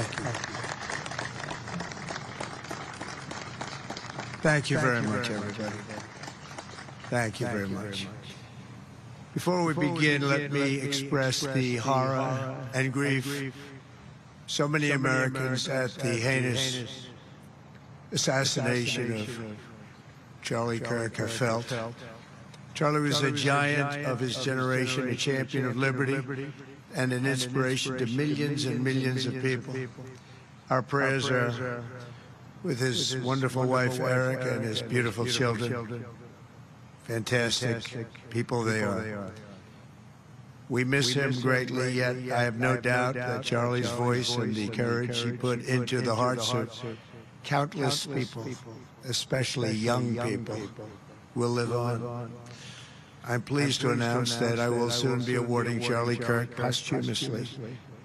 Thank you. Thank you very much, everybody. Thank you very much. Before we begin, let me express the horror and grief so many Americans at the heinous assassination of Charlie Kirk have felt. Charlie was a giant of his generation, a champion of liberty, and an inspiration to millions and millions of people. Our prayers are with his wonderful wife, Erica, and his beautiful children. Fantastic people they are. We miss him greatly, yet I have no doubt that Charlie's voice and the courage he put into the hearts of countless people, especially young people, will live on. I'm pleased to announce that I will soon be awarding Charlie Kirk posthumously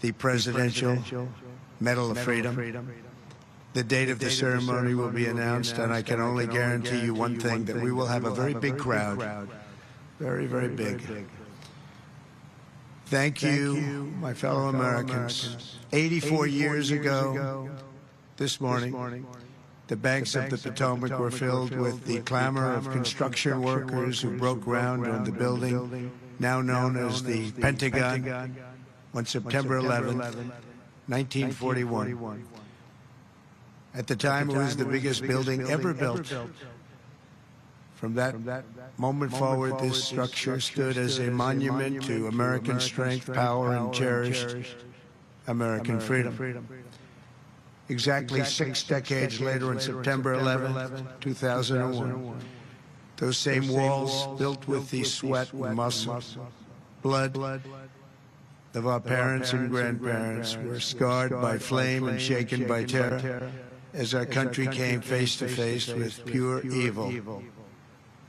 the Presidential Medal of Freedom. The date of the ceremony will be announced, and I can only guarantee you one thing, that we will have a very big crowd. Very, very big. Thank you, my fellow Americans. 84 years ago, this morning, the banks of the Potomac were filled with the clamor of construction workers who broke ground on the building, now known as the Pentagon, on September 11, 1941. At the time, it was the biggest building ever built. From that moment forward, this structure stood as a monument to American strength, power, and cherished American freedom. Exactly 6 decades later, on September 11, 2001, those same walls, built with the sweat and muscle, blood of our parents and grandparents, were scarred by flame and shaken by terror as our country came face to face with pure evil.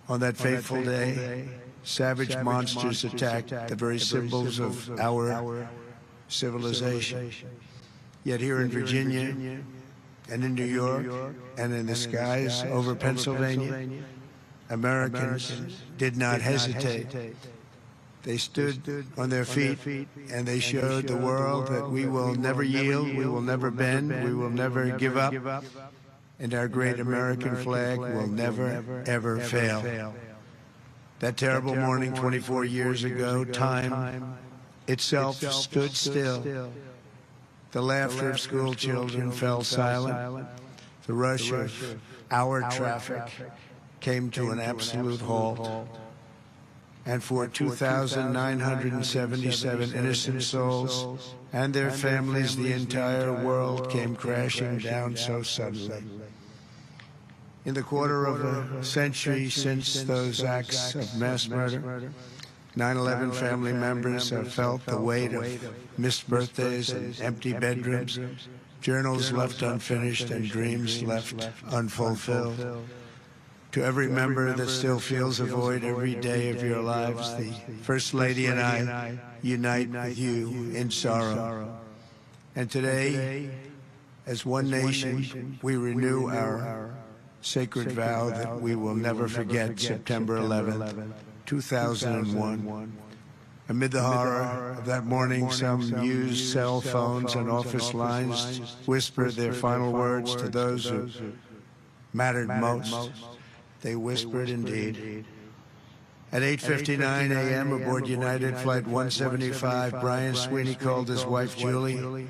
On that fateful day, savage monsters attacked the very symbols of our civilization. Yet here in Virginia, and in New York, and in the skies over Pennsylvania, Americans did not hesitate. They stood on their feet, and they showed the world that we will never yield, we will never bend, we will never give up, and our great American flag will never, ever fail. That terrible morning 24 years ago, time itself stood still. The laughter of school children fell silent. The rush of our traffic came to an absolute halt. And for 2,977 innocent souls and their families, the entire world came crashing down so suddenly. In the quarter of a century since those acts of mass murder, 9/11 family members have felt the weight of missed birthdays and empty bedrooms, journals left unfinished, and dreams left unfulfilled. To every member that still feels a void every day of your lives, the First Lady and I unite with you in sorrow. And today, as one nation, we renew our sacred vow that we will never forget September 11, 2001. Amid the horror of that morning, some used cell phones and office lines whispered their final words to those who mattered most. They whispered indeed. At 8:59 a.m. aboard United Flight 175, Brian Sweeney called his wife, Julie.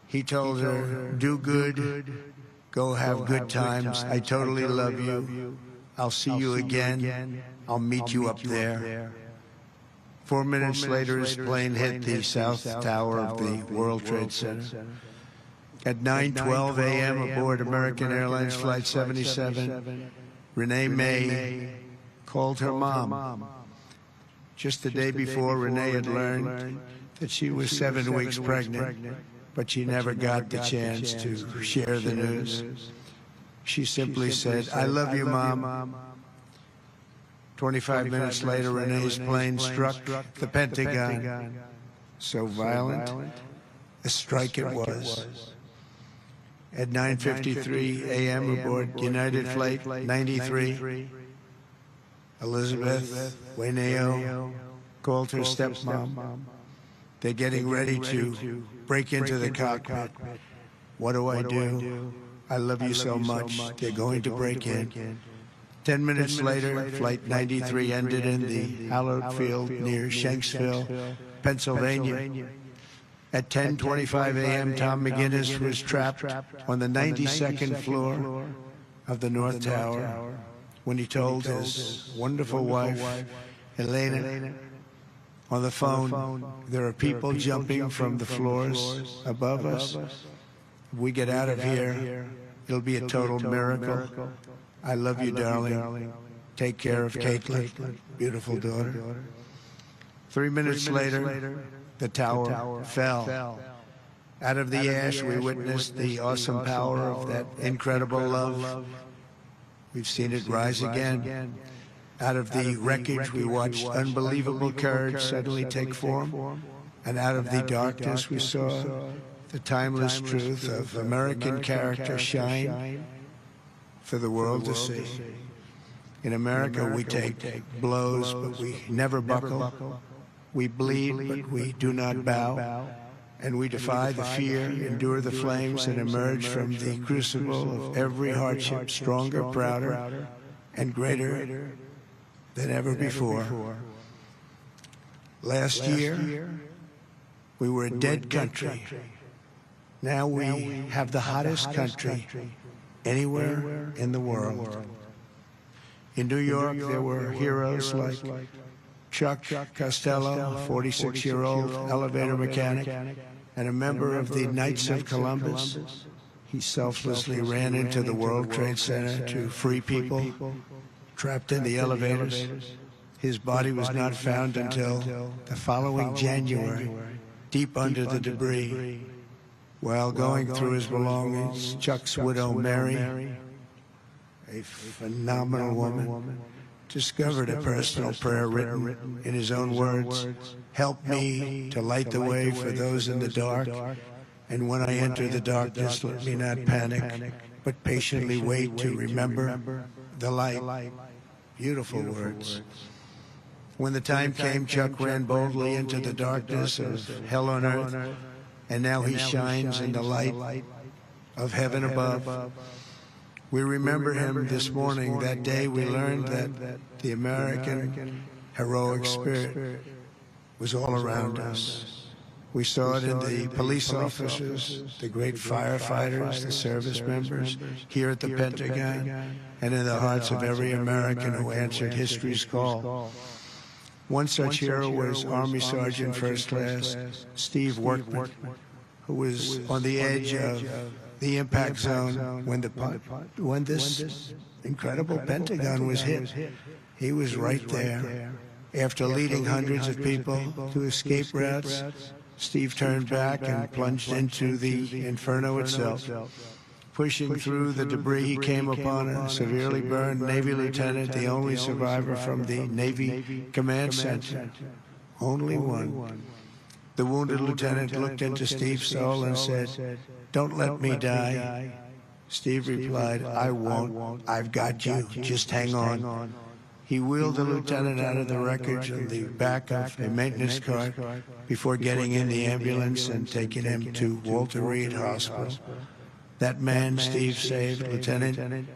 He told her, "Do good, go have good times. I totally love you. I'll see you again. I'll meet you up there." 4 minutes later, his plane hit the south tower of the World Trade Center. At 9:12 a.m. aboard American Airlines Flight 77, Renee May called her mom. Just the day before, Renee had learned that she was 7 weeks pregnant, but she never got the chance to share the news. She simply said, "I love you, Mom." 25 minutes later, Renee's plane struck the Pentagon. So violent, a strike it was. At 9:53 a.m. aboard United Flight 93, Elizabeth Wayneo called her stepmom. They're getting ready to break into the cockpit. What do I do? I love you so much. They're going to break in. 10 minutes later, Flight 93 ended in the hallowed field near Shanksville, Pennsylvania. At 10:25 a.m., Tom McGinnis was trapped on the 92nd floor of the North Tower when he told his wonderful wife, Elena, on the phone, there are people jumping from the floors above us. If we get out of here, it'll be a total miracle. I love you, darling. Take care of Caitlin, beautiful daughter. 3 minutes later, the tower fell. Out of the ash, we witnessed the awesome power of that incredible love. We've seen it rise again. Out of the wreckage, we watched unbelievable courage suddenly take form. And out of the darkness, we saw the timeless truth of American character shine for the world to see. In America, we take blows, but we never buckle. We bleed, but we do not bow. And we defy the fear, endure the flames, and emerge from the crucible of every hardship stronger, prouder, and greater than ever before. Last year, we were a dead country. Now we have the hottest country anywhere in the world. In New York, there were heroes like Chuck Costello, a 46-year-old elevator mechanic, and a member of the Knights of Columbus. He selflessly ran into the World Trade Center to free people trapped in the elevators. His body was not found until the following January, deep under the debris. While going through his belongings, Chuck's widow, Mary, a phenomenal woman, discovered a personal prayer written in his own words, "Help me to light the way for those in the dark, and when I enter the darkness, let me not panic, but patiently wait to remember the light." Beautiful words. When the time came, Chuck ran boldly into the darkness of hell on earth, and now he shines in the light of heaven above. We remember him this morning. That day we learned that the American heroic spirit was all around us. We saw it in the police officers, the great firefighters, the service members here at the Pentagon, and in the hearts of every American who answered history's call. One such hero was Army Sergeant First Class Steve Workman, who was on the edge of the impact zone when this incredible Pentagon was hit. He was right there. After leading hundreds of people to escape routes, Steve turned back and plunged into the inferno itself. Pushing through the debris, he came upon a severely burned Navy lieutenant, the only survivor from the Navy Command Center. Only one. The wounded lieutenant looked into Steve's soul and said, "Don't let me die." Steve replied, "I won't. I've got you. Just hang on." He wheeled the lieutenant out of the wreckage on the back of a maintenance cart before getting in the ambulance and taking him to Walter Reed Hospital. That man Steve saved, Lieutenant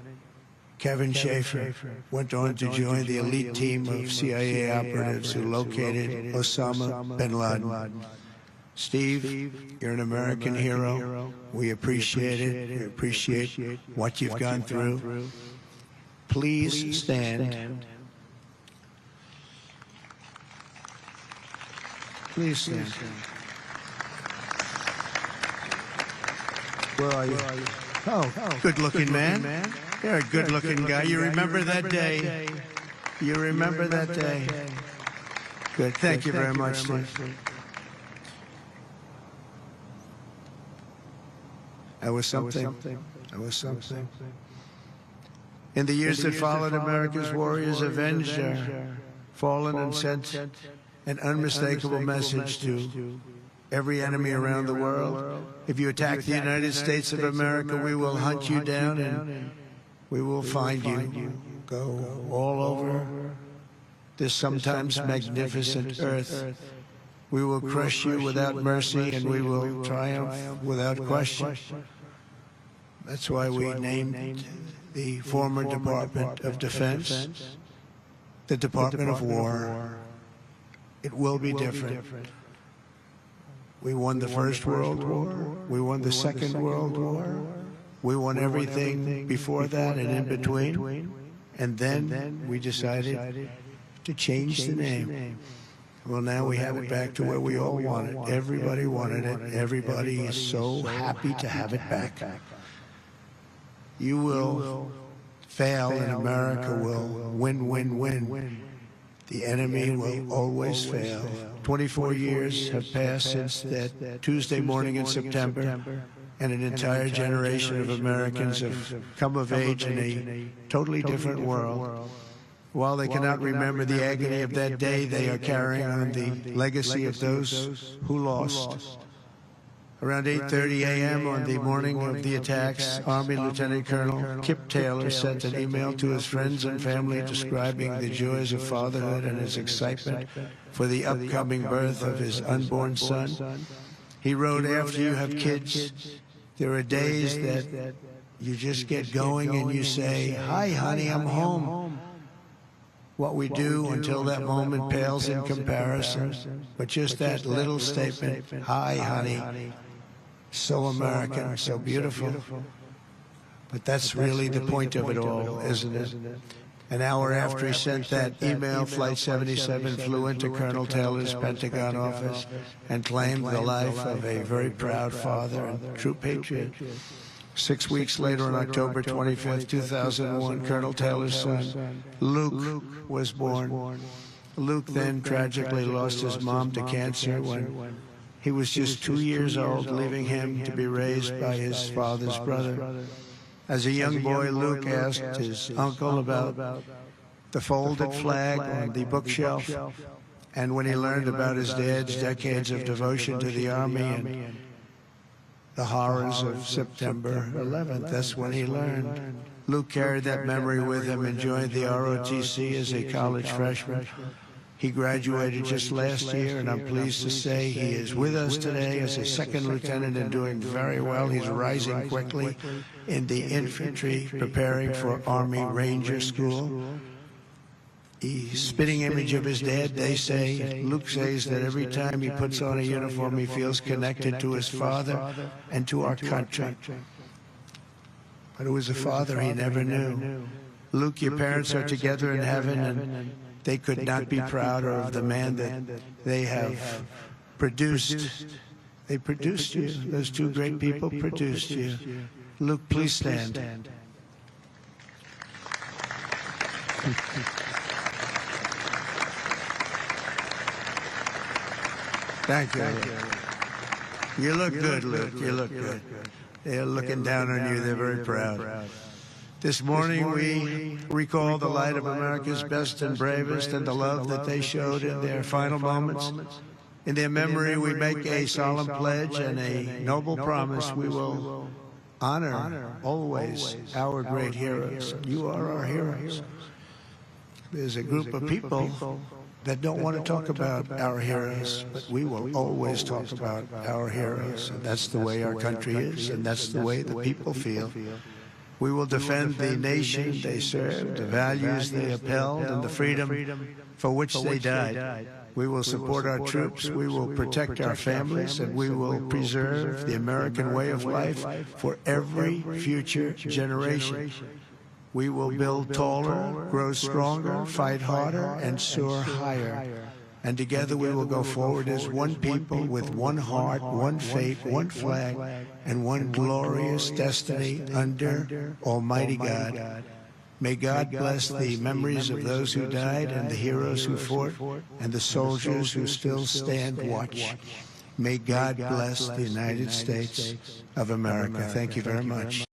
Kevin Schaefer, went on to join the elite team of CIA operatives who located Osama bin Laden. Steve, you're an American hero. We appreciate it. We appreciate what you've gone through. Please stand. Please stand. Where are you? Oh, good-looking man. You're a good-looking guy. You remember that day. You remember that day. Good. Thank you very much, Steve. That was something. That was something. In the years that followed, America's warriors avenged our fallen and sent an unmistakable message to every enemy around the world. If you attack the United States of America, we will hunt you down and we will find you. Go all over this sometimes magnificent earth. We will crush you without mercy and we will triumph without question. That's why we named the former Department of Defense the Department of War. It will be different. We won the First World War. We won the Second World War. We won everything before that and in between. And then we decided to change the name. Well, now we have it back to where we all wanted. Everybody wanted it. Everybody is so happy to have it back. You will fail and America will win, win, win. The enemy will always fail. 24 years have passed since that Tuesday morning in September, and an entire generation of Americans have come of age in a totally different world. While they cannot remember the agony of that day, they are carrying on the legacy of those who lost. Around 8:30 a.m. on the morning of the attacks, Army Lieutenant Colonel Kip Taylor sent an email to his friends and family describing the joys of fatherhood and his excitement for the upcoming birth of his unborn son. He wrote, "After you have kids, there are days that you just get going and you say, 'Hi, honey, I'm home.' What we do until that moment pales in comparison, but just that little statement, 'Hi, honey,' so American, so beautiful. But that's really the point of it all, isn't it?" An hour after he sent that email, Flight 77 flew into Colonel Taylor's Pentagon office and claimed the life of a very proud father and true patriot. 6 weeks later, on October 25th, 2001, Colonel Taylor's son, Luke, was born. Luke then tragically lost his mom to cancer when he was just 2 years old, leaving him to be raised by his father's brother. As a young boy, Luke asked his uncle about the folded flag on the bookshelf, and when he learned about his dad's decades of devotion to the Army and the horrors of September 11th, that's when he learned. Luke carried that memory with him and joined the ROTC as a college freshman. He graduated just last year, and I'm pleased to say he is with us today as a second lieutenant and doing very well. He's rising quickly in the infantry, preparing for Army Ranger School. The spitting image of his dad, they say. Luke says that every time he puts on a uniform, he feels connected to his father and to our country. But it was a father he never knew. Luke, your parents are together in heaven, and they could not be prouder of the man that they have produced. They produced you. Those two great people produced you. Luke, please stand. Thank you. You look good, Luke. You look good. They're looking down on you. They're very proud. This morning, we recall the light of America's best and bravest and the love that they showed in their final moments. In their memory, we make a solemn pledge and a noble promise. We will honor always our great heroes. You are our heroes. There's a group of people that don't want to talk about our heroes, but we will always talk about our heroes. And that's the way our country is, and that's the way the people feel. We will defend the nation they served, the values they upheld, and the freedom for which they died. We will support our troops, we will protect our families, and we will preserve the American way of life for every future generation. We will build taller, grow stronger, fight harder, and soar higher. And together we will go forward as one people with one heart, one faith, one flag, and one glorious destiny under Almighty God. May God bless the memories of those who died and the heroes who fought and the soldiers who still stand watch. May God bless the United States of America. Thank you very much.